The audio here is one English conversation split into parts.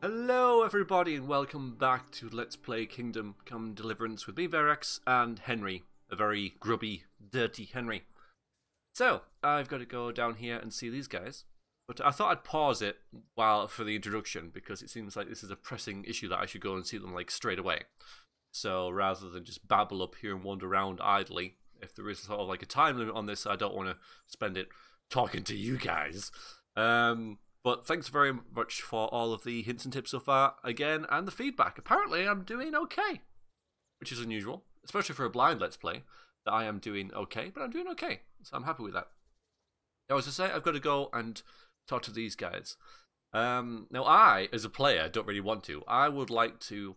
Hello everybody and welcome back to Let's Play Kingdom Come Deliverance with me, Veriax, and Henry. A very grubby, dirty Henry. So, I've got to go down here and see these guys. But I thought I'd pause it for the introduction, because it seems like this is a pressing issue that I should go and see them like straight away. So, rather than just babble up here and wander around idly, if there is sort of like a time limit on this, I don't want to spend it talking to you guys. But thanks very much for all of the hints and tips so far, again, and the feedback. Apparently, I'm doing okay, which is unusual, especially for a blind Let's Play, that I am doing okay, but I'm doing okay, so I'm happy with that. Now, as I say, I've got to go and talk to these guys. Now, I, as a player, don't really want to. I would like to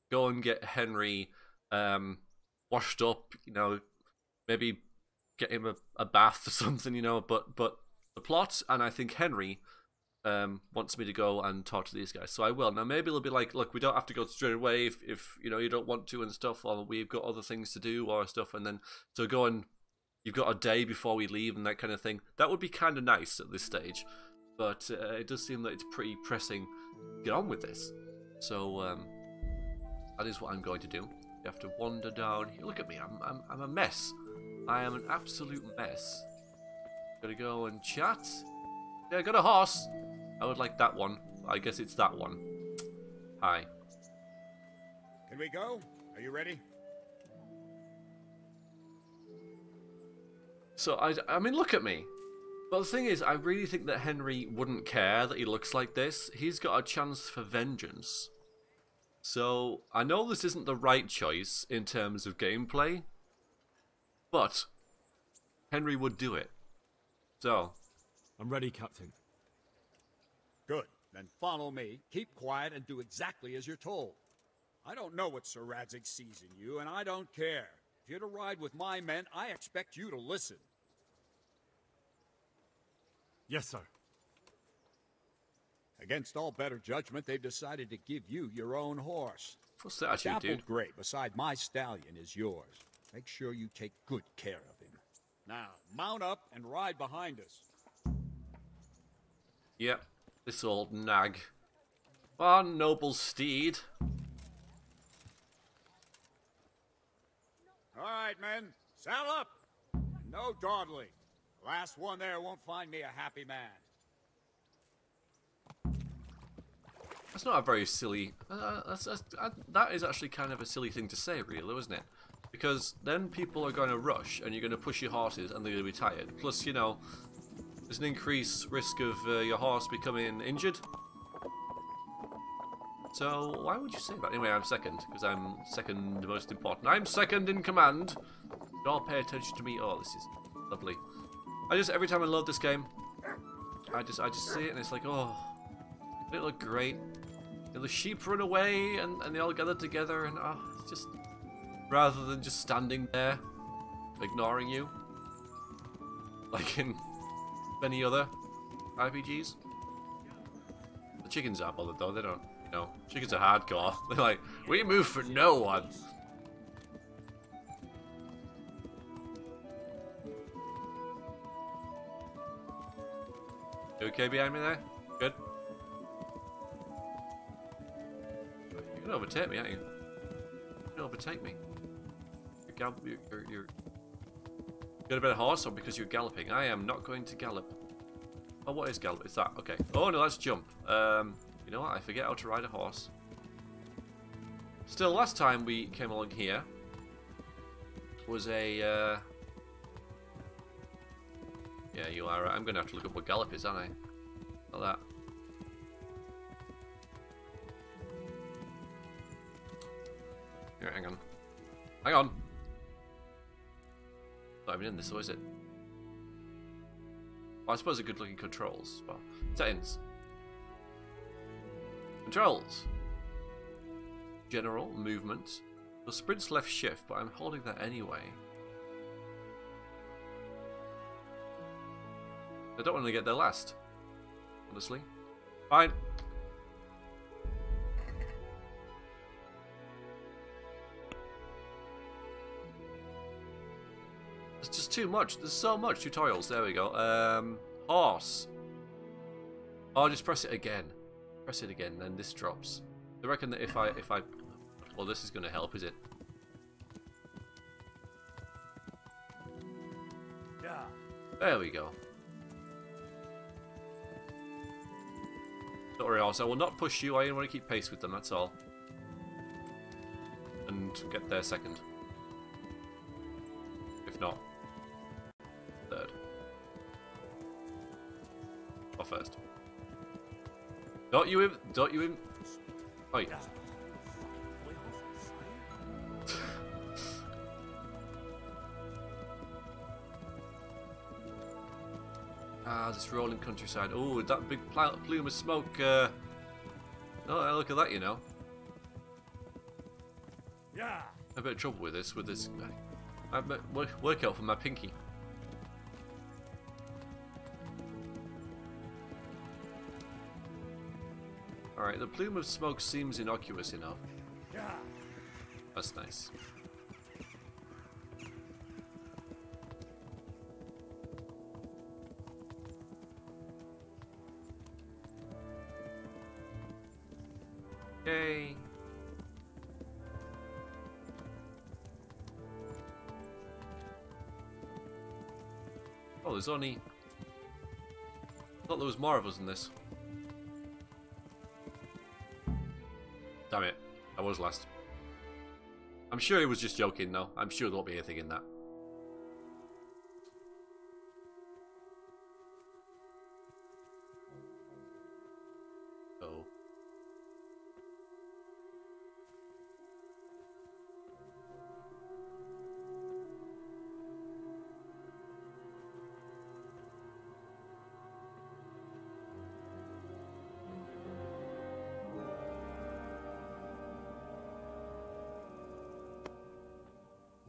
go and get Henry washed up, you know, maybe get him a bath or something, you know, but the plot, and I think Henry wants me to go and talk to these guys, so I will. Now maybe it'll be like, look, we don't have to go straight away if you know you don't want to and stuff, or we've got other things to do or stuff, and then so go and you've got a day before we leave and that kind of thing. That would be kind of nice at this stage, but it does seem that it's pretty pressing. Get on with this. So that is what I'm going to do. You have to wander down here. Look at me, I'm a mess. I am an absolute mess. Gotta go and chat. Yeah, I got a horse. I would like that one. I guess it's that one. Hi. Can we go? Are you ready? So, I mean, look at me. But the thing is, I really think that Henry wouldn't care that he looks like this. He's got a chance for vengeance. So, I know this isn't the right choice in terms of gameplay, but Henry would do it. So, I'm ready, Captain. Good. Then follow me, keep quiet, and do exactly as you're told. I don't know what Sir Radzig sees in you, and I don't care. If you're to ride with my men, I expect you to listen. Yes, sir. Against all better judgment, they've decided to give you your own horse. what's that attitude, dude? Dappled gray beside my stallion is yours. Make sure you take good care of him. Now, mount up and ride behind us. Yep, this old nag. Ah, noble steed. All right, men, saddle up. No dawdling. The last one there won't find me a happy man. That's not a very silly... that is actually kind of a silly thing to say, really, isn't it? Because then people are going to rush, and you're going to push your horses, and they're going to be tired. Plus, you know, there's an increased risk of your horse becoming injured. So, why would you say that? Anyway, I'm second, because I'm second most important. I'm second in command. You all pay attention to me. Oh, this is lovely. Every time I load this game, I just see it, and it's like, oh, it look great. And the sheep run away, and they all gather together, and oh, it's just... rather than just standing there, ignoring you. Like in many other RPGs. The chickens aren't bothered though, they don't, you know, chickens are hardcore. They're like, we move for no one. You okay behind me there? Good. You're gonna overtake me, aren't you? You're gonna overtake me. You're got a better horse, or because you're galloping? I am not going to gallop. Oh, what is gallop? It's that. Okay. Oh no, let's jump. You know what? I forget how to ride a horse. Still, last time we came along here was a. Yeah, you are right. I'm gonna have to look up what gallop is, aren't I? Like that. Here, hang on. Hang on. Not even in this, though, is it? Well, I suppose a good looking controls. Well, settings. Controls. General, movement. The sprint's left shift, but I'm holding that anyway. I don't want to get there last. Honestly. Fine. It's just too much. There's so much tutorials. There we go. Horse. Oh, just press it again. Press it again, then this drops. I reckon that if I... Well, this is going to help, is it? Yeah. There we go. Don't worry, also, I will not push you. I want to keep pace with them, that's all. And get there second. If not, third. Or first. Don't you him? Don't you him? Oh, yeah. Ah, this rolling countryside. Oh, that big plume of smoke. Oh, look at that, you know. Yeah. A bit of trouble with this. I work out for my pinky. Alright, the plume of smoke seems innocuous enough. Yeah. That's nice. Yay. Oh, there's only... I thought there was more of us in this. Damn it. I was last. I'm sure he was just joking though. I'm sure there won't be anything in that. Oh.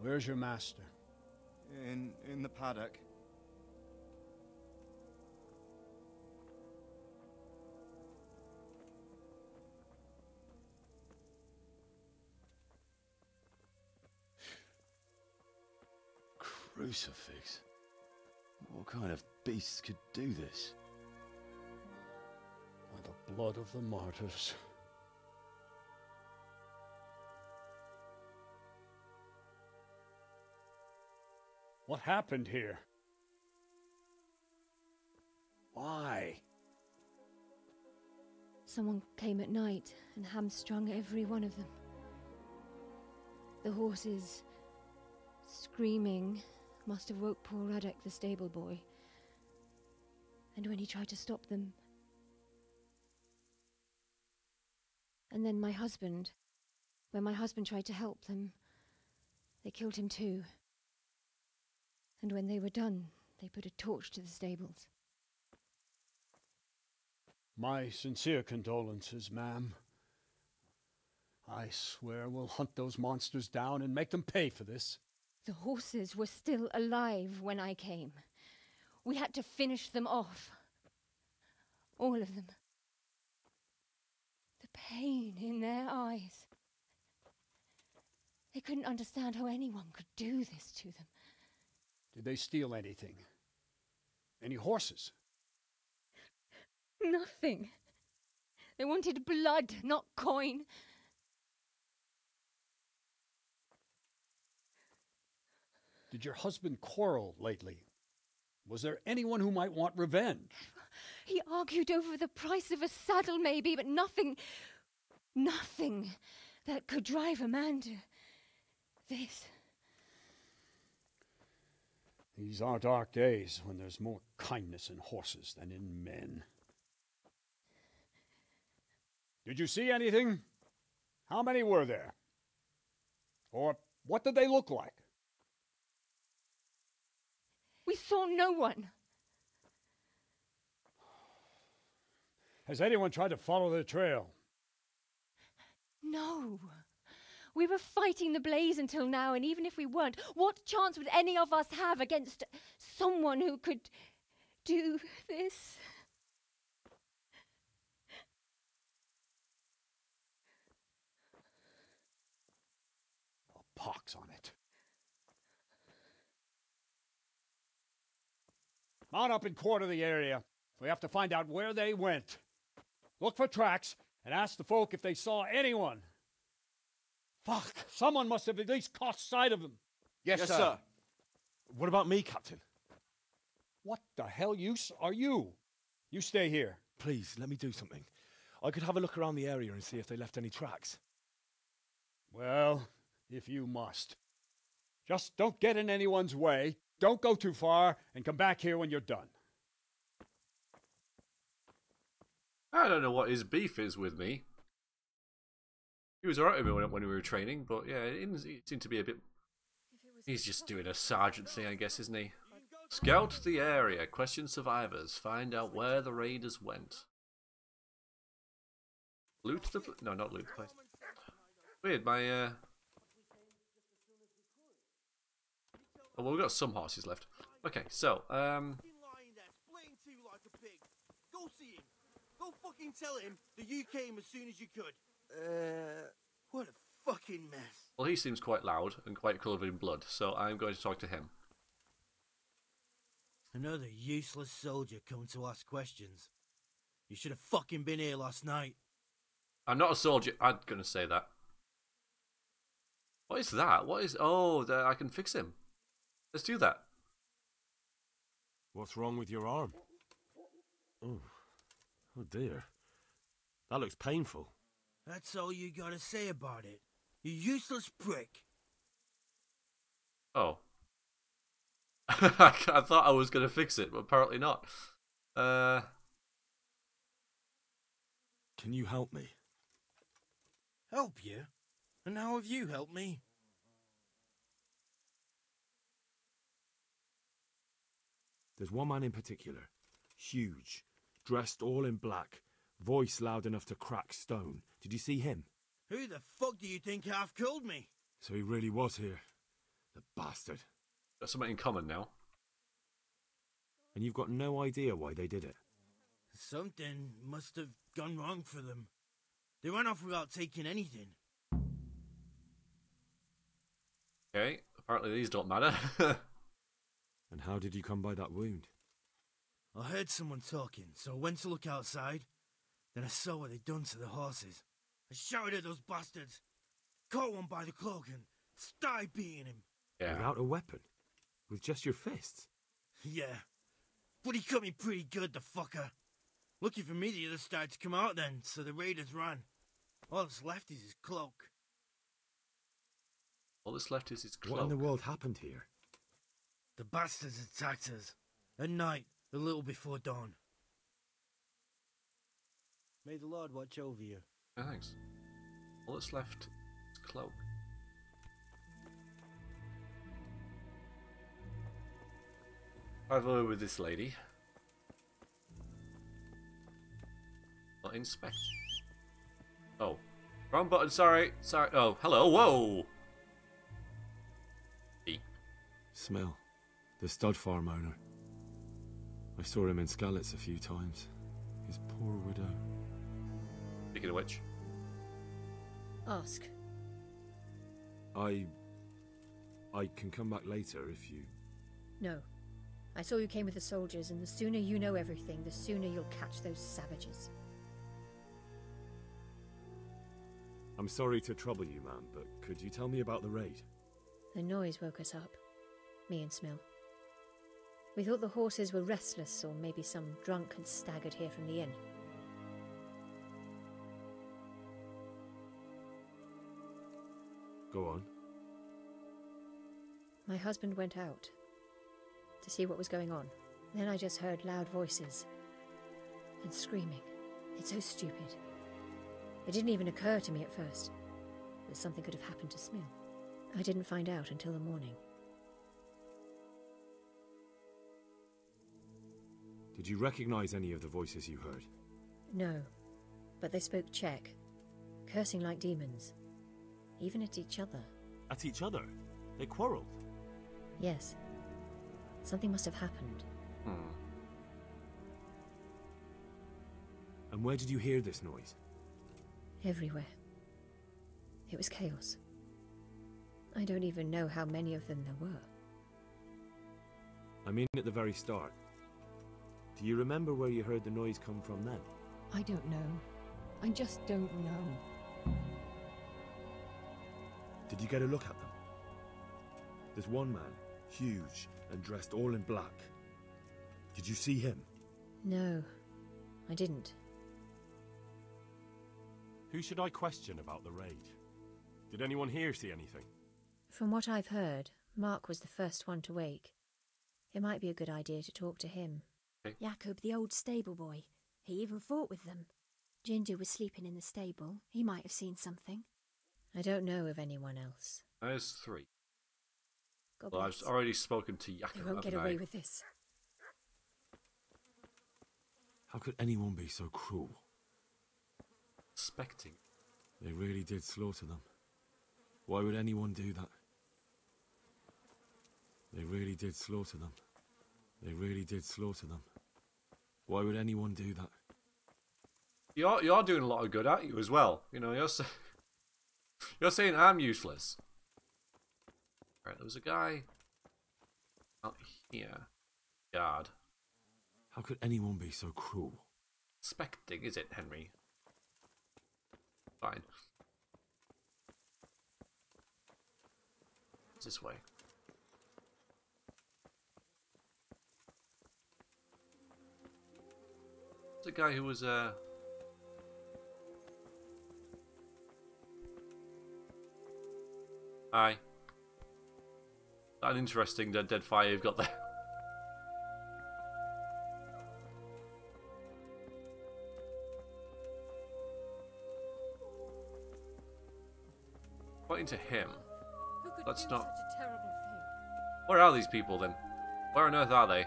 Where's your master? In the paddock. Crucifix? What kind of beast could do this? By the blood of the martyrs. What happened here? Why? Someone came at night and hamstrung every one of them. The horses, screaming, must have woke poor Radek, the stable boy. And when he tried to stop them... And then my husband. When my husband tried to help them, they killed him too. And when they were done, they put a torch to the stables. My sincere condolences, ma'am. I swear we'll hunt those monsters down and make them pay for this. The horses were still alive when I came. We had to finish them off. All of them. The pain in their eyes. They couldn't understand how anyone could do this to them. Did they steal anything? Any horses? Nothing. They wanted blood, not coin. Did your husband quarrel lately? Was there anyone who might want revenge? He argued over the price of a saddle, maybe, but nothing that could drive a man to this. These are dark days when there's more kindness in horses than in men. Did you see anything? How many were there? Or what did they look like? We saw no one. Has anyone tried to follow the trail? No. We were fighting the blaze until now, and even if we weren't, what chance would any of us have against someone who could do this? A pox on it. Mount up and quarter the area. We have to find out where they went. look for tracks, and ask the folk if they saw anyone. Fuck, someone must have at least caught sight of them. Yes, sir. What about me, Captain? What the hell use are you? You stay here. Please, let me do something. I could have a look around the area and see if they left any tracks. Well, if you must. Just don't get in anyone's way, don't go too far, and come back here when you're done. I don't know what his beef is with me. He was alright with me when we were training, but yeah, he seemed to be a bit... He's just doing a sergeant thing, I guess, isn't he? Scout the area, question survivors, find out where the raiders went. Loot the... No, not loot the place. Weird, my... Oh, well, we've got some horses left. Okay, so, Go see him. Go fucking tell him that you came as soon as you could. What a fucking mess. Well, he seems quite loud and quite covered in blood, so I'm going to talk to him. Another useless soldier coming to ask questions. You should have fucking been here last night. I'm not a soldier. I'm going to say that. What is that? What is... Oh, I can fix him. Let's do that. What's wrong with your arm? Oh dear. That looks painful. That's all you gotta say about it. You useless prick. Oh. I thought I was going to fix it, but apparently not. Can you help me? Help you? And how have you helped me? There's one man in particular. Huge. Dressed all in black. Voice loud enough to crack stone. Did you see him? Who the fuck do you think half killed me? So he really was here. The bastard. Got something in common now. And you've got no idea why they did it? Something must have gone wrong for them. They ran off without taking anything. Okay, apparently these don't matter. And how did you come by that wound? I heard someone talking, so I went to look outside. Then I saw what they'd done to the horses. I shouted at those bastards, caught one by the cloak and started beating him. Yeah. Without a weapon? With just your fists? Yeah, but he cut me pretty good, the fucker. Lucky for me the others started to come out then, so the raiders ran. All that's left is his cloak. All that's left is his cloak. What in the world happened here? The bastards attacked us. At night, a little before dawn. May the Lord watch over you. Yeah, thanks. All that's left is cloak. I've over with this lady. Not inspect. Oh. Wrong button, sorry. Sorry. Oh, hello. Whoa! E. Smell. The stud farm owner. I saw him in Skalitz a few times. His poor widow. Speaking of which. Ask. I can come back later if you... No. I saw you came with the soldiers, and the sooner you know everything, the sooner you'll catch those savages. I'm sorry to trouble you, ma'am, but could you tell me about the raid? The noise woke us up. Me and Smill. We thought the horses were restless, or maybe some drunk had staggered here from the inn. Go on. My husband went out to see what was going on. Then I just heard loud voices and screaming. It's so stupid. It didn't even occur to me at first that something could have happened to Smill. I didn't find out until the morning. Did you recognize any of the voices you heard? No, but they spoke Czech, cursing like demons, even at each other. At each other? They quarreled? Yes. Something must have happened. And where did you hear this noise? Everywhere. It was chaos. I don't even know how many of them there were. I mean at the very start. Do you remember where you heard the noise come from then? I don't know. I just don't know. Did you get a look at them? There's one man, huge and dressed all in black. Did you see him? No, I didn't. Who should I question about the raid? Did anyone here see anything? From what I've heard, Mark was the first one to wake. It might be a good idea to talk to him. Okay. Jakob, the old stable boy. He even fought with them. Ginger was sleeping in the stable. He might have seen something. I don't know of anyone else. There's 3. God Well, bless. I've already spoken to Jakob. They won't get haven't I? away with this. How could anyone be so cruel? Expecting. They really did slaughter them. Why would anyone do that? They really did slaughter them. They really did slaughter them. Why would anyone do that? You're doing a lot of good, aren't you, as well? You know, you're saying I'm useless. Alright, there was a guy out here. Guard. How could anyone be so cruel? Expecting, is it, Henry? Fine. It's this way. It's a guy who was Aye. An interesting dead fire you've got there. Pointing to him. Who could That's do not- such a terrible thing? Where are these people then? Where on earth are they?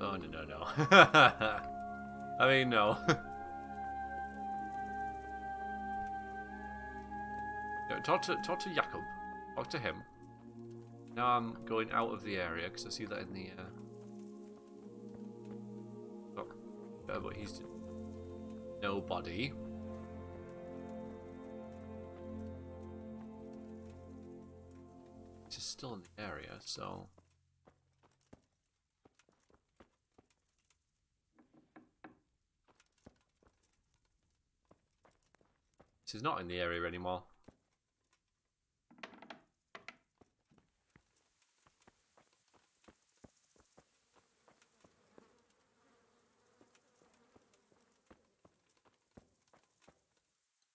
Oh, no. I mean, no. No, talk to Jakob. Talk to him. Now I'm going out of the area because I see that in the. But he's nobody. He's still in the area, so. He's not in the area anymore.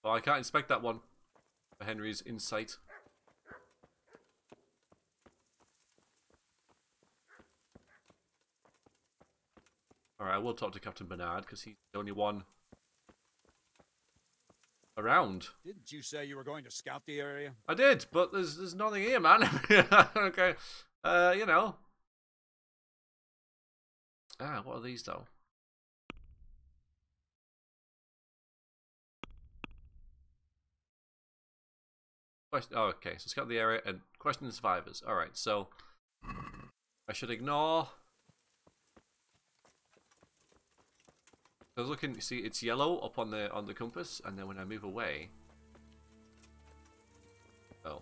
Well, I can't inspect that one for Henry's insight. Alright, I will talk to Captain Bernard because he's the only one around. Didn't you say you were going to scout the area? I did, but there's nothing here, man. Okay, you know. Ah, what are these though? Oh, okay, so scout the area and question the survivors. Alright, so I should ignore. I was looking, see it's yellow up on the compass, and then when I move away. Oh.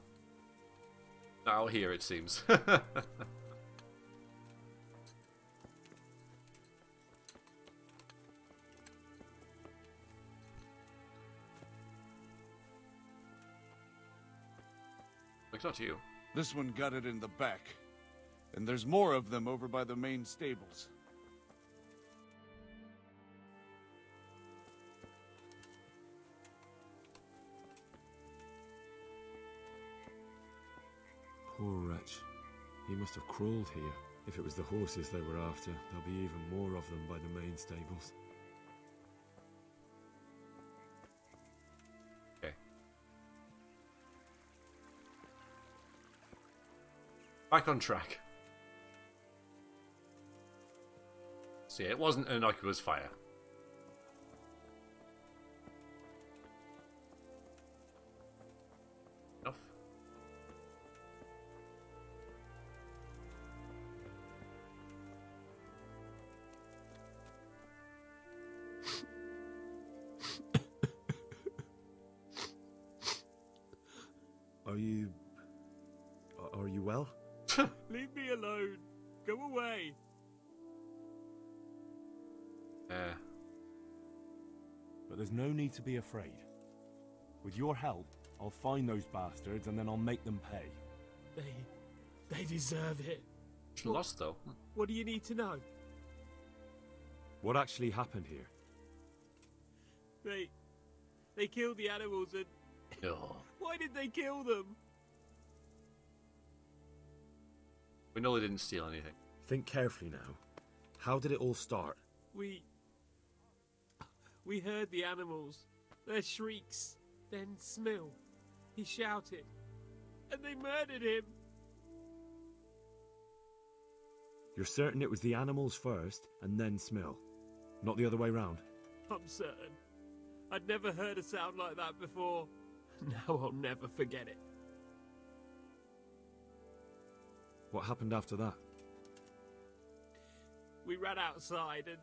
Now here it seems. It's not you. This one got it in the back. And there's more of them over by the main stables. Poor wretch. He must have crawled here. If it was the horses they were after, there'll be even more of them by the main stables. Okay. Back on track. See, it wasn't an innocuous fire. Enough. Are you well? Leave me alone. Go away. But there's no need to be afraid. With your help, I'll find those bastards and then I'll make them pay. They deserve it. She lost though. What do you need to know? What actually happened here? They killed the animals and... Oh. Why did they kill them? We know they didn't steal anything. Think carefully now. How did it all start? We heard the animals, their shrieks, then Smill. He shouted, and they murdered him. You're certain it was the animals first and then Smill? Not the other way round? I'm certain. I'd never heard a sound like that before. Now I'll never forget it. What happened after that? We ran outside and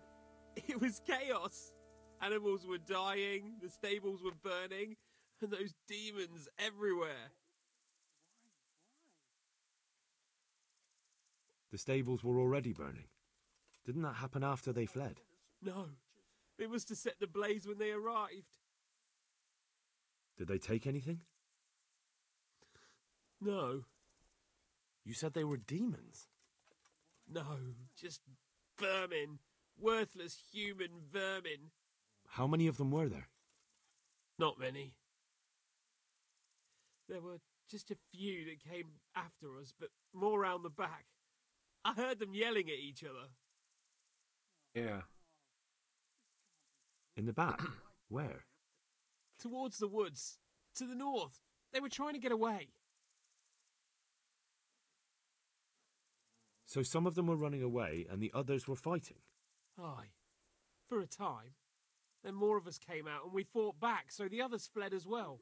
it was chaos. Animals were dying, the stables were burning, and those demons everywhere. The stables were already burning. Didn't that happen after they fled? No, it was to set the blaze when they arrived. Did they take anything? No. You said they were demons. No, just vermin. Worthless human vermin. How many of them were there? Not many. There were just a few that came after us, but more round the back. I heard them yelling at each other. Yeah. In the back? Where? Towards the woods. To the north. They were trying to get away. So some of them were running away and the others were fighting? Aye. For a time. Then more of us came out and we fought back, so the others fled as well.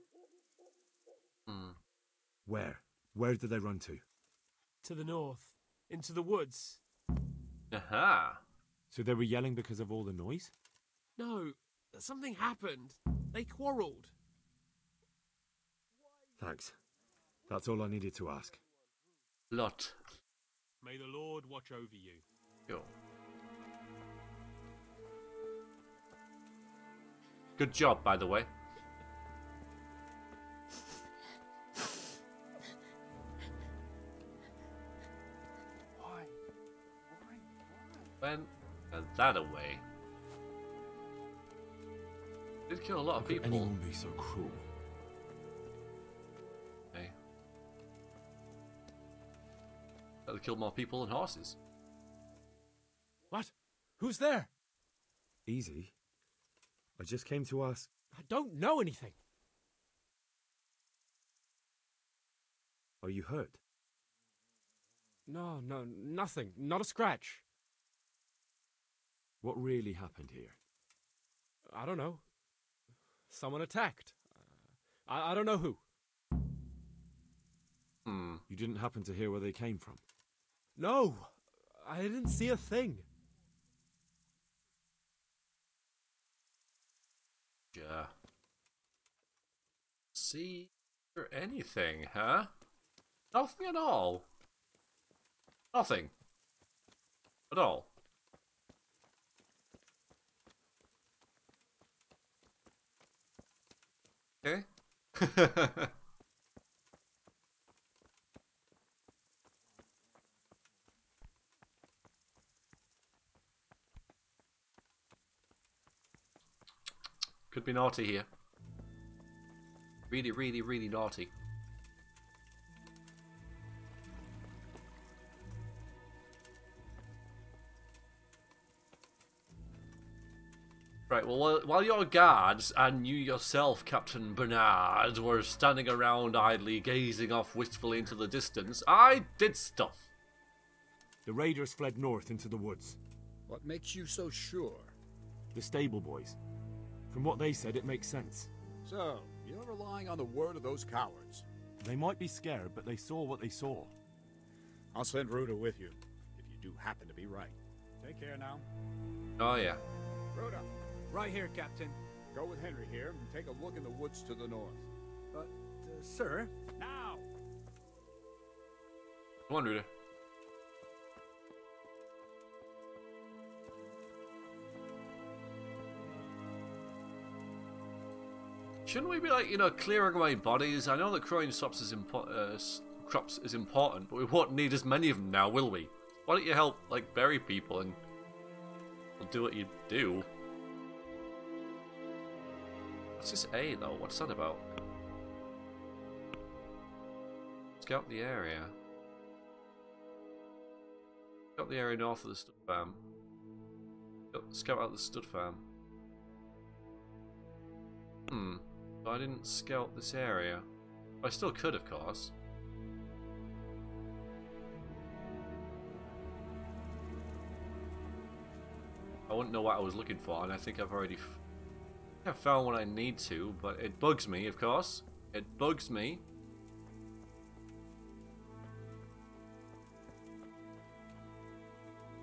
Where? Where did they run to? To the north. Into the woods. Aha. So they were yelling because of all the noise? No, something happened. They quarrelled. Thanks. That's all I needed to ask. Lot. May the Lord watch over you. Yo. Good job, by the way. When that away. Did kill a lot of How could people. anyone be so cruel? Okay. That'll kill more people than horses. What? Who's there? Easy. I just came to ask... I don't know anything. Are you hurt? No, nothing. Not a scratch. What really happened here? I don't know. Someone attacked. I don't know who. You didn't happen to hear where they came from? No, I didn't see a thing. Yeah. See or anything, huh? Nothing at all. Nothing. At all. Okay. Could be naughty here. Really, really, really naughty. Right, well, while your guards and you yourself, Captain Bernard, were standing around idly gazing off wistfully into the distance, I did stuff. The raiders fled north into the woods. What makes you so sure? The stable boys. From what they said, it makes sense. So, you're relying on the word of those cowards. They might be scared, but they saw what they saw. I'll send Rhoda with you, if you do happen to be right. Take care now. Oh, yeah. Rhoda, Right here, Captain. go with Henry here and take a look in the woods to the north. But, sir... Now! Come on, Rudy. Shouldn't we be like, you know, clearing away bodies? I know that crowing crops is important, but we won't need as many of them now, will we? Why don't you help, like, bury people and do what you do? What's this A, though? What's that about? Scout the area. Scout the area north of the stud farm. Scout out the stud farm. So I didn't scout this area. I still could, of course. I wouldn't know what I was looking for, and I think I've already found what I need to, but it bugs me, of course. It bugs me.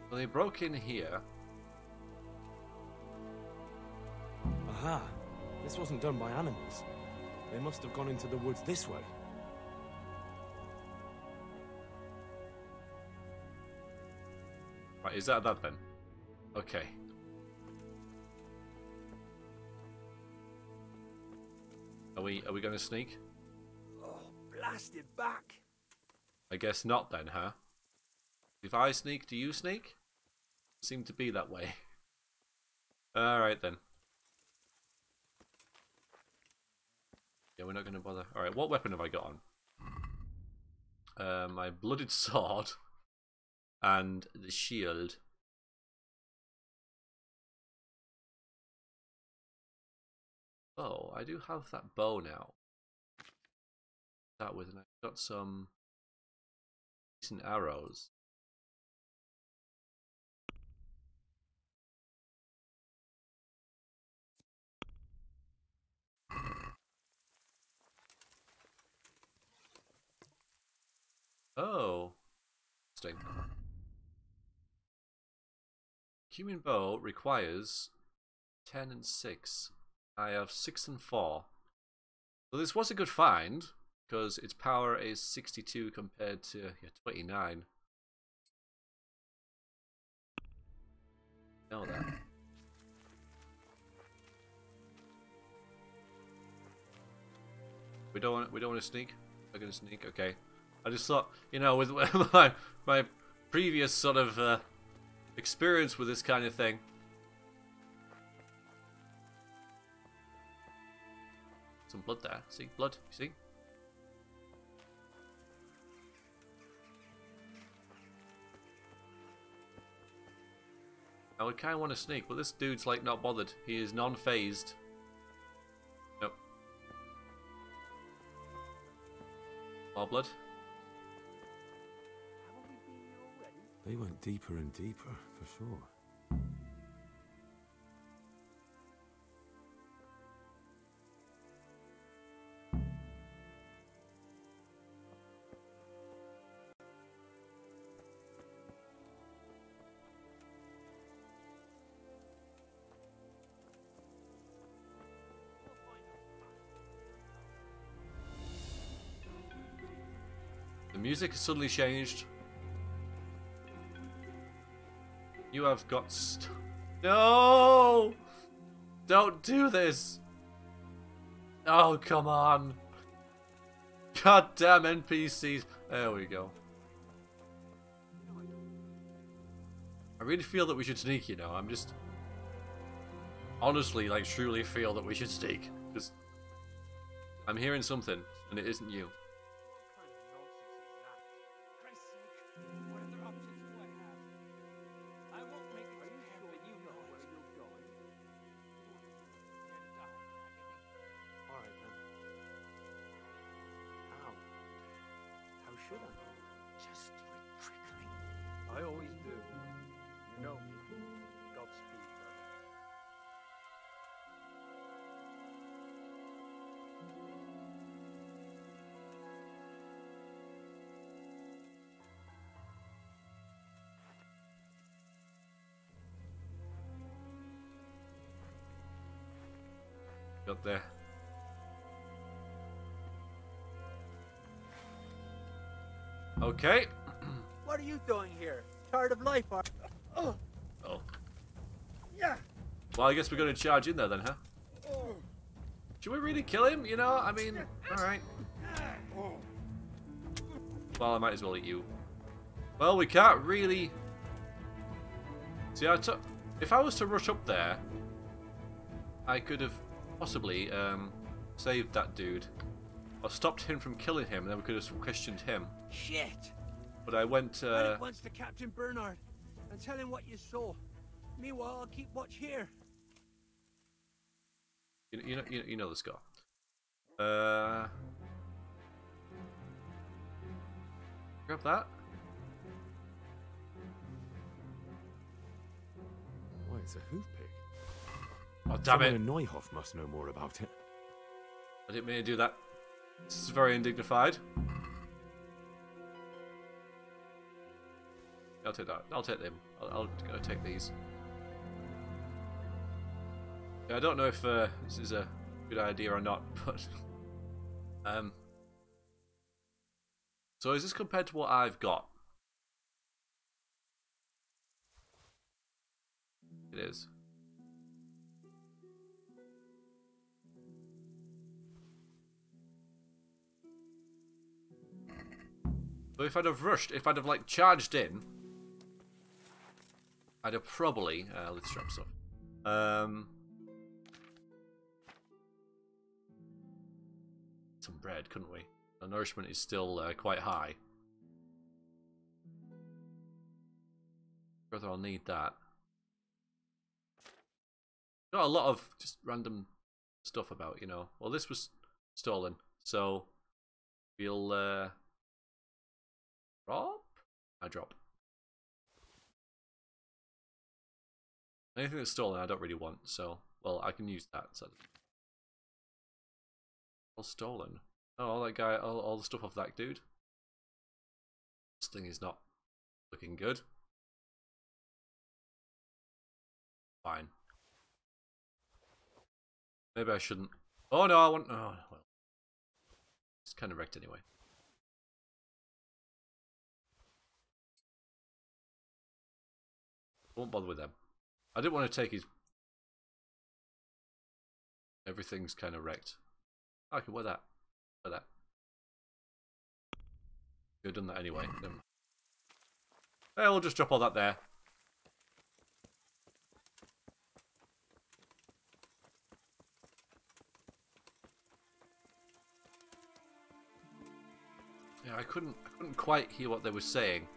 So they broke in here. Aha! This wasn't done by animals. They must have gone into the woods this way. Right, is that then? Okay. Are we gonna sneak? Oh, blasted back! I guess not then, huh? If I sneak, do you sneak? Seem to be that way. Alright then. Yeah, we're not gonna bother. Alright, what weapon have I got on? My blooded sword and the shield. Oh, I do have that bow now. That with, and I've got some decent arrows. Oh, interesting. Human bow requires 10 and 6. I have 6 and 4. So this was a good find, because its power is 62 compared to 29. Know that. We don't want to sneak. We're gonna sneak. Okay. I just thought, you know, with my previous sort of experience with this kind of thing. Some blood there. See? Blood. You see? I would kind of want to sneak, but this dude's like not bothered. He is non-phased. Nope. More blood. They went deeper and deeper, for sure. The music has suddenly changed. You have got No! Don't do this! Oh, come on. Goddamn NPCs. There we go. I really feel that we should sneak, you know. I'm just... honestly, like, truly feel that we should sneak. Because I'm hearing something, and it isn't you. I always do. You know me. Godspeed, brother. Got there. Okay. What are you doing here? Tired of life, are Oh. Yeah. Well, I guess we're going to charge in there then, huh? Should we really kill him? You know, I mean, alright. Well, I might as well eat you. Well, we can't really... See, if I was to rush up there, I could have possibly saved that dude. Or stopped him from killing him, and then we could have questioned him. Shit! But I went... Run at once to Captain Bernard and tell him what you saw. Meanwhile, I'll keep watch here. You know the score. Grab that. Why, it's a hoof pick. Oh, damn it. Someone in Neuhoff must know more about it. I didn't mean to do that. This is very undignified. I'll take that. I'll take them. I'll take these. Yeah, I don't know if this is a good idea or not, but so is this compared to what I've got? It is. So if I'd have rushed, if I'd have like charged in, I'd have probably let's drop some. Some bread, couldn't we? The nourishment is still quite high. Whether I'll need that. Got a lot of just random stuff about, you know. Well, this was stolen, so we'll drop. I drop. Anything that's stolen, I don't really want. So, well, I can use that. So, all stolen. Oh, all that guy, all the stuff off that dude. This thing is not looking good. Fine. Maybe I shouldn't. Oh no, I want. Oh well. It's kind of wrecked anyway. Won't bother with them. I didn't want to take his. Everything's kind of wrecked. I can wear that. Wear that. Could have done that anyway. We'll just drop all that there. Yeah, I couldn't quite hear what they were saying,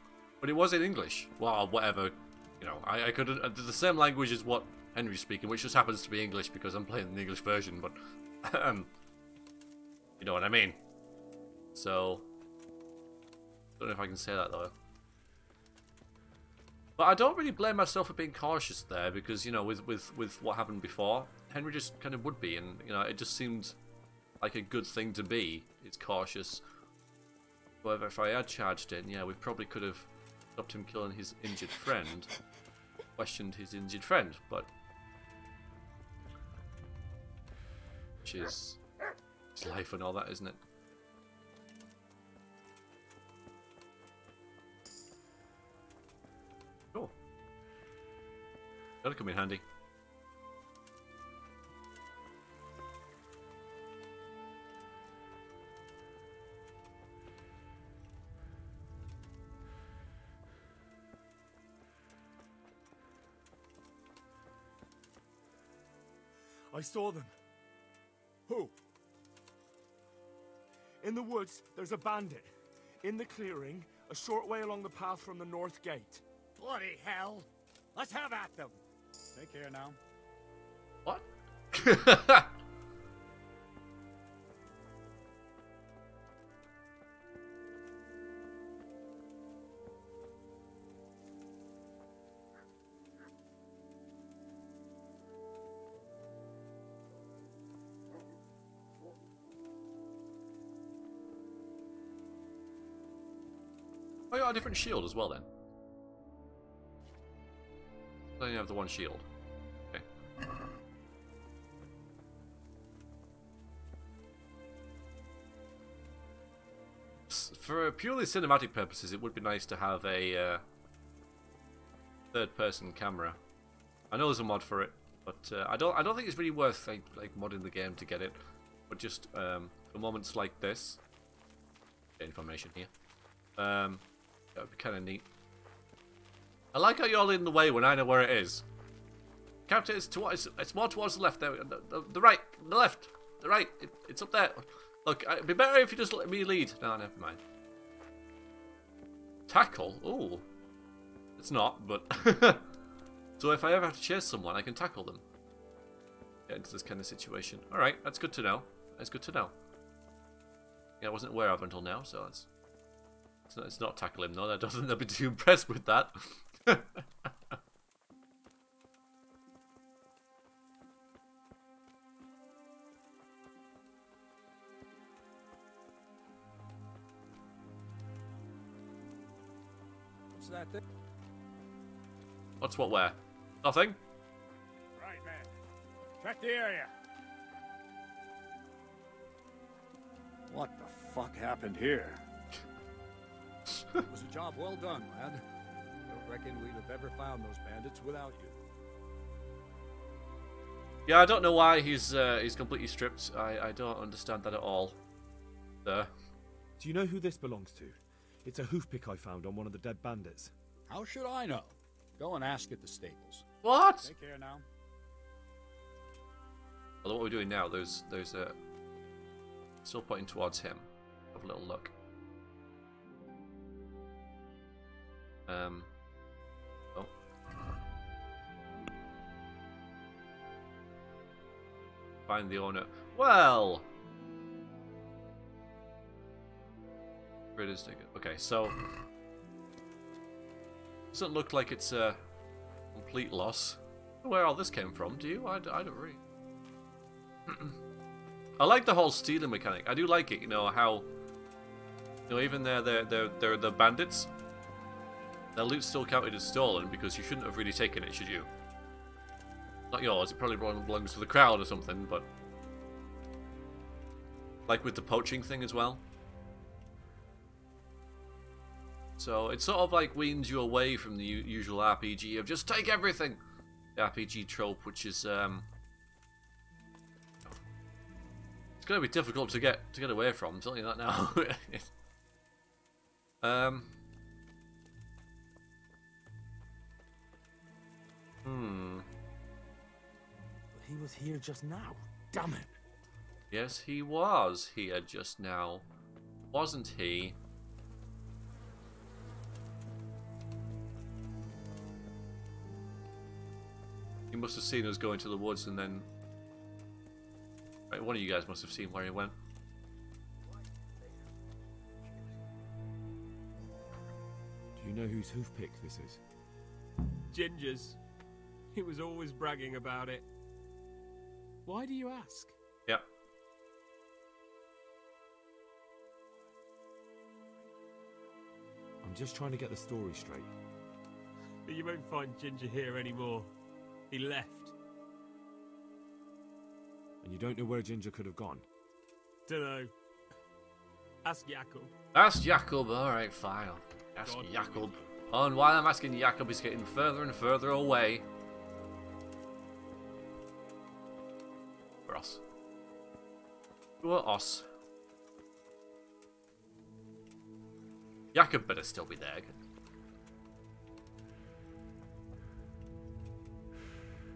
but it was in English. Well, whatever. You know, I could the same language as what Henry's speaking, which just happens to be English because I'm playing the English version. But you know what I mean. So, don't know if I can say that though. But I don't really blame myself for being cautious there because, you know, with what happened before, Henry just kind of would be, and you know, it just seemed like a good thing to be. It's cautious. However, if I had charged in, yeah, we probably could have stopped him killing his injured friend, questioned his injured friend, but which is life and all that, isn't it? Cool. That'll come in handy. I saw them. Who? In the woods, there's a bandit. In the clearing, a short way along the path from the north gate. Bloody hell! Let's have at them! Take care now. What? Oh, you got a different shield as well then. I only have the one shield. Okay. for purely cinematic purposes, it would be nice to have a third-person camera. I know there's a mod for it, but I don't think it's really worth like modding the game to get it. But just for moments like this, get information here. That would be kind of neat. I like how you're all in the way when I know where it is. Captain, it's more towards the left there. The right, the left, the right. It's up there. Look, it'd be better if you just let me lead. No, never mind. Tackle? Ooh. It's not, but... So if I ever have to chase someone, I can tackle them. Get into this kind of situation. Alright, that's good to know. That's good to know. Yeah, I wasn't aware of until now, so it's not tackle him, though. I don't think I'd be too impressed with that. What's that thing? What's what where? Nothing? Right, man. Check the area. What the fuck happened here? It was a job well done, lad. Don't reckon we'd have ever found those bandits without you. Yeah, I don't know why he's completely stripped. I don't understand that at all. Do you know who this belongs to? It's a hoofpick I found on one of the dead bandits. How should I know? Go and ask at the stables. What? Take care now. Although what we're doing now, there's still pointing towards him. Have a little look. Oh. Find the owner. Well. Where it is taken. Okay, so doesn't look like it's a complete loss. I don't know where all this came from, do you? I don't really. I like the whole stealing mechanic. I do like it. You know how, you know, even they're the bandits. Their loot's still counted as stolen because you shouldn't have really taken it, should you? Not yours. It probably belongs to the crowd or something. But like with the poaching thing as well. So it sort of like weans you away from the usual RPG of just take everything. The RPG trope, which is it's going to be difficult to get away from. I'm telling you that now. He was here just now. Damn it. Yes, he was here just now, wasn't he? He must have seen us go into the woods and then... Right, one of you guys must have seen where he went. Do you know whose hoofpick this is? Ginger's. He was always bragging about it. Why do you ask? Yeah. I'm just trying to get the story straight. But you won't find Ginger here anymore. He left. And you don't know where Ginger could have gone? Dunno. Ask Jakob. Ask Jakob. Alright, fine. Ask God. Jakob. Oh, and while I'm asking Jakob, he's getting further and further away. For us. Who are us? Jakob better still be there.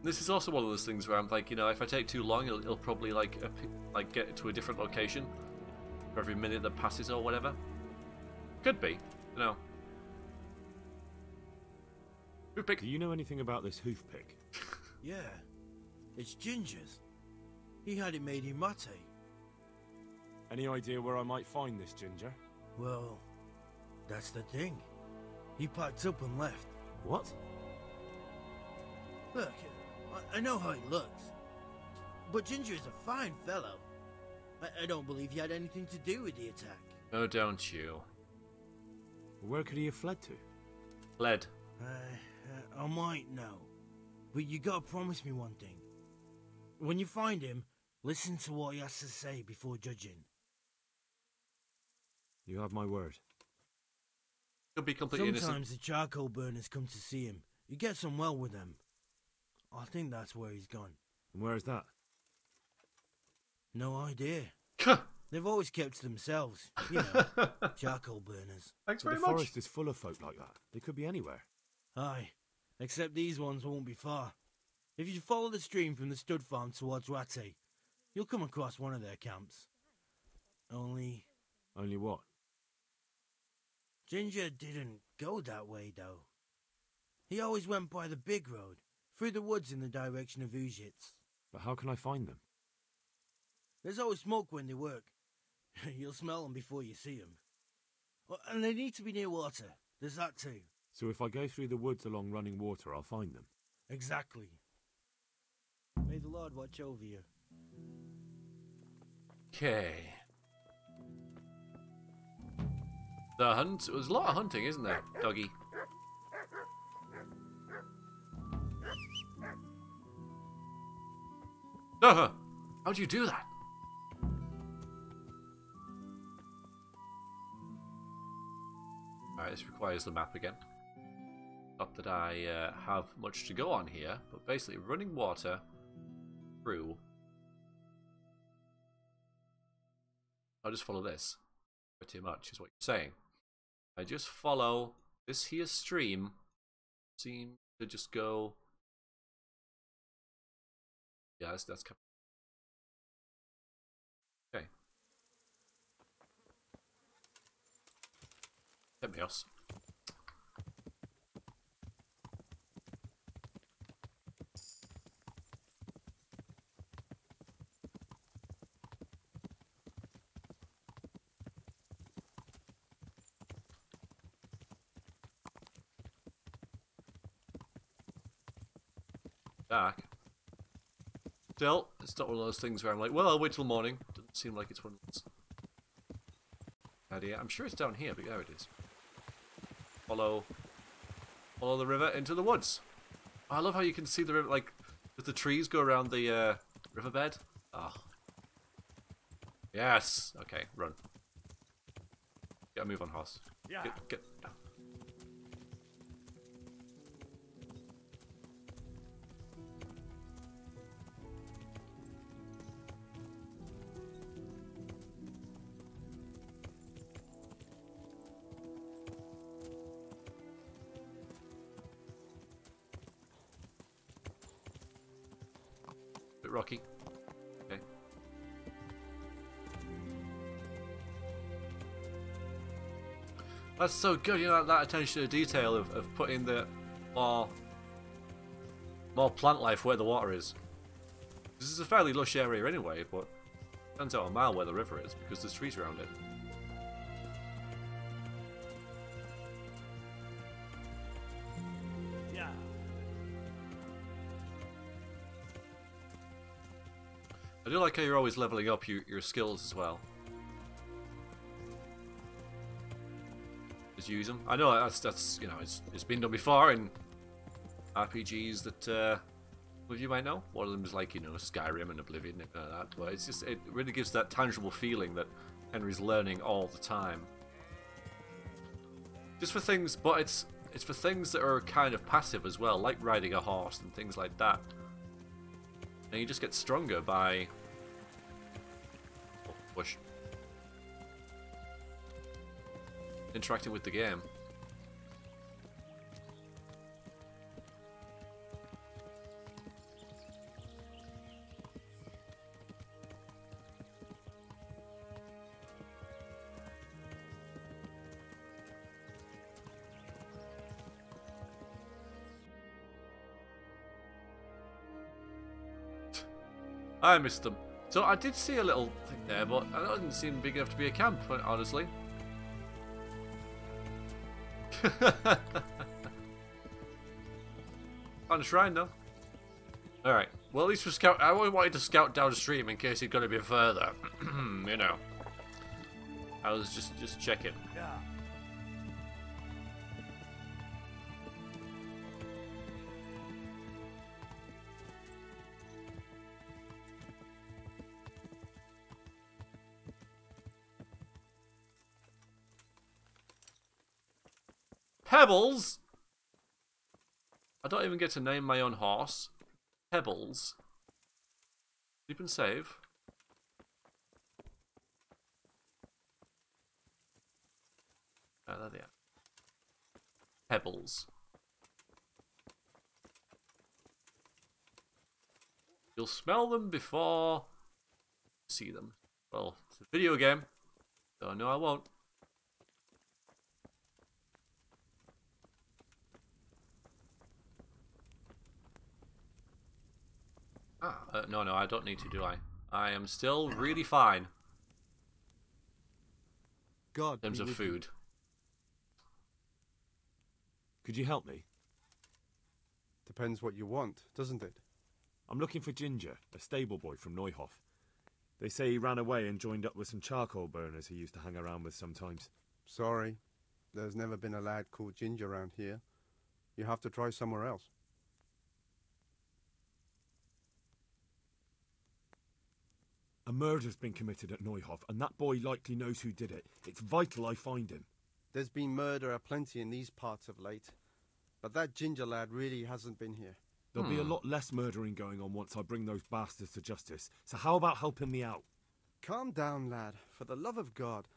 This is also one of those things where I'm like, you know, if I take too long, it'll probably like get to a different location for every minute that passes or whatever. Could be, you know. Hoofpick. Do you know anything about this hoofpick? Yeah, it's Ginger's. He had it made in Mate. Any idea where I might find this Ginger? Well, that's the thing. He packed up and left. What? Look, I know how he looks, but Ginger is a fine fellow. I don't believe he had anything to do with the attack. Oh, don't you? Where could he have fled to? Fled. I might know, but you gotta promise me one thing. When you find him, listen to what he has to say before judging. You have my word. Could be completely innocent. Sometimes the charcoal burners come to see him. He gets on well with them. I think that's where he's gone. And where is that? No idea. They've always kept to themselves. You know, charcoal burners. Thanks But very the much. forest is full of folk like that. They could be anywhere. Aye, except these ones won't be far. If you follow the stream from the stud farm towards Ratte, you'll come across one of their camps. Only What? Ginger didn't go that way, though. He always went by the big road, through the woods in the direction of Ujits. But how can I find them? There's always smoke when they work. You'll smell them before you see them. And they need to be near water. There's that too. So if I go through the woods along running water, I'll find them. Exactly. May the Lord watch over you. Okay. The hunt. There's a lot of hunting, isn't there, doggy? How'd you do that? Alright, this requires the map again. Not that I have much to go on here, but basically running water through. I'll just follow this. Pretty much is what you're saying. I just follow this here stream. Seem to just go. Yeah, that's coming. Okay. Hit me, us. Dark. Still, it's not one of those things where I'm like, well, I'll wait till morning. Doesn't seem like it's one of those. Idea. I'm sure it's down here, but there it is. Follow the river into the woods. Oh, I love how you can see the river, like, as the trees go around the riverbed. Oh. Yes. Okay, run. Gotta move on, horse. Yeah. Get. Bit rocky. Okay. That's so good, you know, that attention to detail of putting the more plant life where the water is. This is a fairly lush area anyway, but it turns out a mile where the river is because there's trees around it. Yeah. I do like how you're always leveling up your skills as well. Just use them. I know that's you know it's been done before in RPGs that some of you might know. One of them is like, you know, Skyrim and Oblivion and like that. But it's just, it really gives that tangible feeling that Henry's learning all the time. Just for things, but it's for things that are kind of passive as well, like riding a horse and things like that. And you just get stronger by push. Interacting with the game. I missed them. So I did see a little thing there, but that doesn't seem big enough to be a camp, honestly. On a shrine, though. Alright. Well, at least we scout. I wanted to scout downstream in case he'd got a bit further. You know. I was just checking. Yeah. Pebbles? I don't even get to name my own horse. Pebbles. Sleep and save. Oh, there they are. Pebbles. You'll smell them before you see them. Well, it's a video game, so no, I won't. No, I don't need to, do I? I am still really fine. God, In terms of food. Could you help me? Depends what you want, doesn't it? I'm looking for Ginger, a stable boy from Neuhof. They say he ran away and joined up with some charcoal burners he used to hang around with sometimes. Sorry, there's never been a lad called Ginger around here. You have to try somewhere else. A murder's been committed at Neuhof, and that boy likely knows who did it. It's vital I find him. There's been murder aplenty in these parts of late, but that Ginger lad really hasn't been here. There'll be a lot less murdering going on once I bring those bastards to justice, so how about helping me out? Calm down, lad, for the love of God.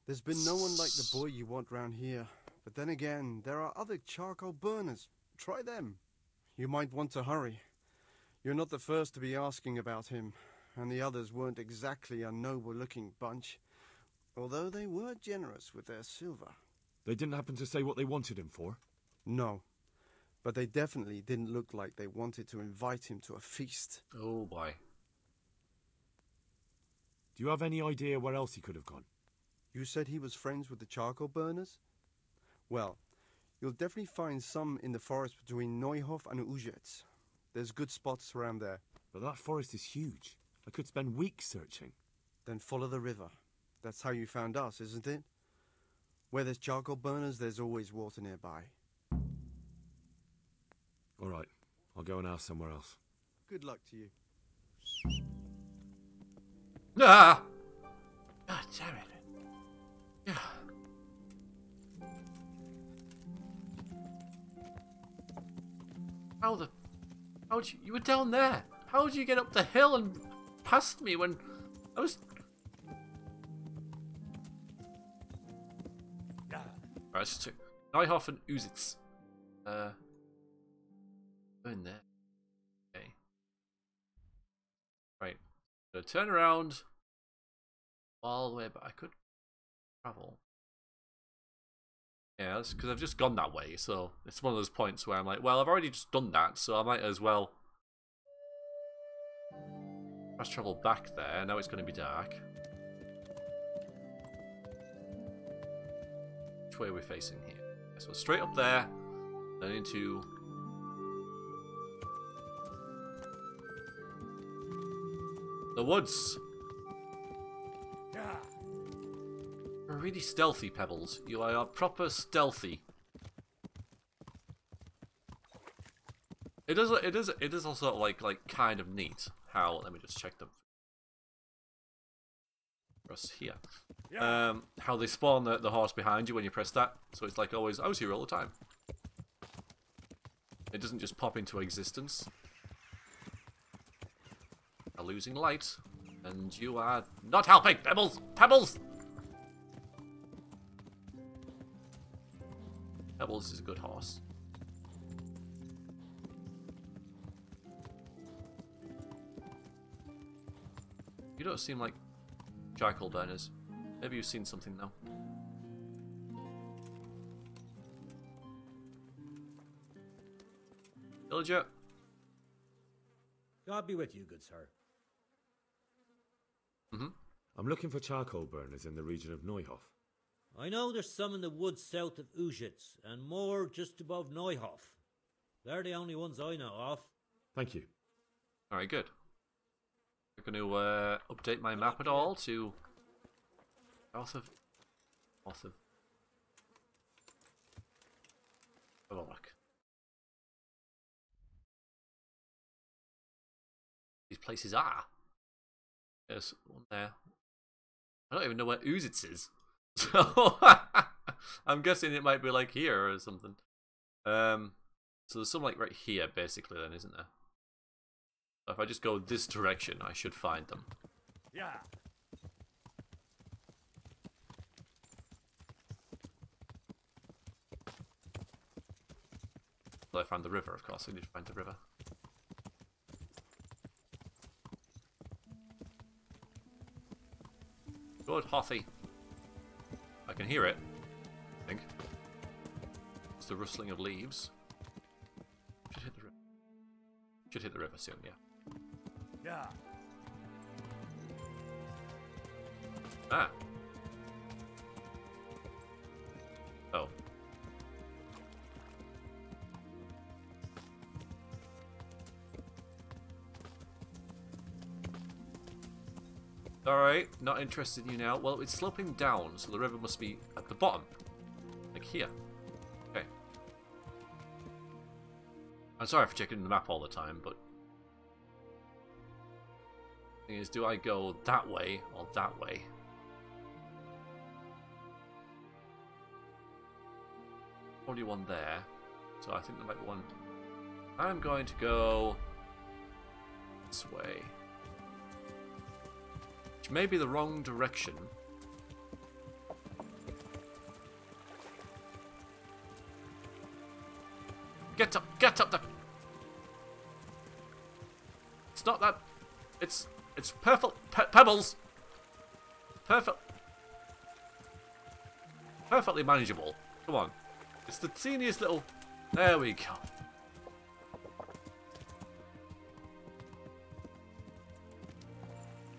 There's been no one like the boy you want round here. But then again, there are other charcoal burners. Try them. You might want to hurry. You're not the first to be asking about him, and the others weren't exactly a noble-looking bunch, although they were generous with their silver. They didn't happen to say what they wanted him for? No, but they definitely didn't look like they wanted to invite him to a feast. Oh boy. Do you have any idea where else he could have gone? You said he was friends with the charcoal burners? Well, you'll definitely find some in the forest between Neuhof and Ujetz. There's good spots around there. But that forest is huge. I could spend weeks searching. Then follow the river. That's how you found us, isn't it? Where there's charcoal burners, there's always water nearby. All right, I'll go and ask somewhere else. Good luck to you. Ah! God damn it. Yeah. How'd you were down there? How'd you get up the hill and past me when I was... Alright, so Neuhof and Uzitz. Go in there. Okay. Right. So turn around all the way, but I could travel. Yeah, that's because I've just gone that way, so it's one of those points where I'm like, well, I've already just done that, so I might as well fast travel back there. Now it's going to be dark. Which way are we facing here? So straight up there, then into the woods. You're really stealthy, Pebbles. You are proper stealthy. It is also like kind of neat how, let me just check them. Press here. How they spawn the horse behind you when you press that. So it's like always, I was here all the time. It doesn't just pop into existence. You're losing light, and you are not helping, Pebbles! Pebbles! Pebbles is a good horse. You don't seem like charcoal burners. Maybe you've seen something though. Villager. God be with you, good sir. I'm looking for charcoal burners in the region of Neuhof. I know there's some in the woods south of Ujetz, and more just above Neuhof. They're the only ones I know of. Thank you. Alright, good. I'm going to update my map at all to north of... Have a look. These places are. There's one there. I don't even know where Uzitz is. So I'm guessing it might be like here or something. So there's some like right here, basically, then, isn't there? So if I just go this direction, I should find them. Yeah. Well, I found the river, of course. I need to find the river. Good, Hothy. I can hear it, I think. It's the rustling of leaves. Should hit the river. Should hit the river soon, yeah. Yeah. Ah. Oh. Alright, not interested in you now. Well, it's sloping down, so the river must be at the bottom. Like here. Okay. I'm sorry for checking the map all the time, but... thing is, do I go that way or that way? Probably one there. So I think there might be one... I'm going to go... this way. Which may be the wrong direction. Get up there! It's not that... It's perfect... pebbles! Perfectly manageable. Come on. It's the teeniest little... There we go.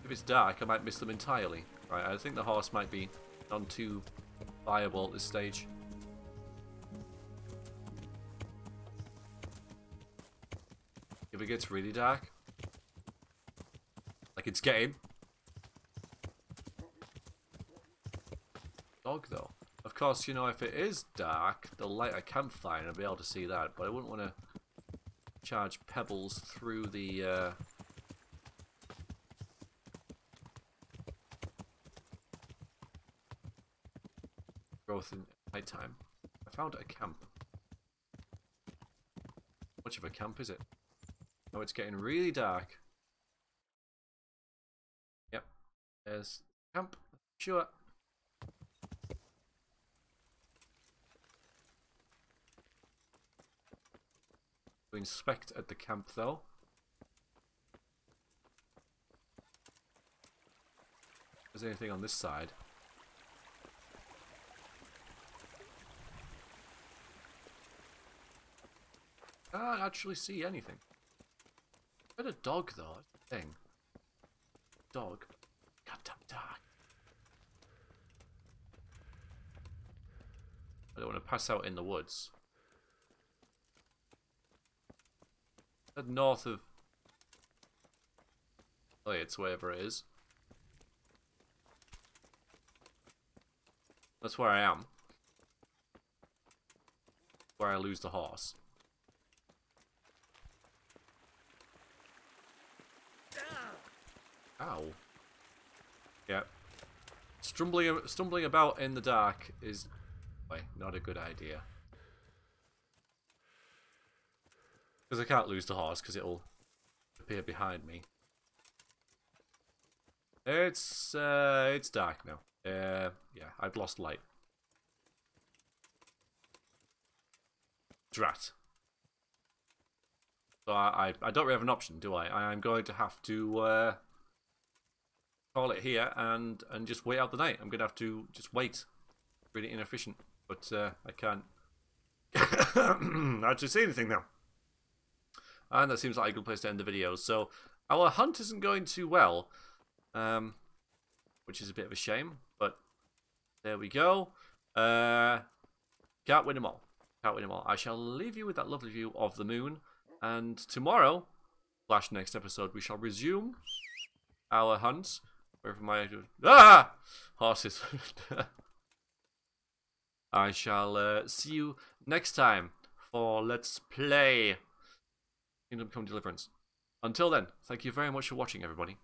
If it's dark, I might miss them entirely. Right, I think the horse might be not too viable at this stage. If it gets really dark. Like it's getting. Dog, though. Of course, you know, if it is dark, they'll light a campfire and I'll be able to see that. But I wouldn't want to charge pebbles through the... growth in night time. I found a camp. How much of a camp is it? Oh, it's getting really dark. Yep. There's camp. Sure. To inspect at the camp, though. Is there anything on this side? I can't actually see anything. Got a dog though, thing. Dog. Goddamn dark. I don't want to pass out in the woods. That north of... oh yeah, it's wherever it is. That's where I am. Where I lose the horse. Ow. Yeah. Stumbling about in the dark is not a good idea. Because I can't lose the horse because it'll appear behind me. It's dark now. Yeah, I've lost light. Drat. So I don't really have an option, do I? I'm going to have to call it here and just wait out the night. I'm going to have to just wait. Really inefficient, but I can't actually see anything now. And that seems like a good place to end the video. So our hunt isn't going too well, which is a bit of a shame. But there we go. Can't win them all. Can't win them all. I shall leave you with that lovely view of the moon. And tomorrow, / next episode, we shall resume our hunt. Wherever my... ah! Horses. I shall see you next time for Let's Play Kingdom Come Deliverance. Until then, thank you very much for watching, everybody.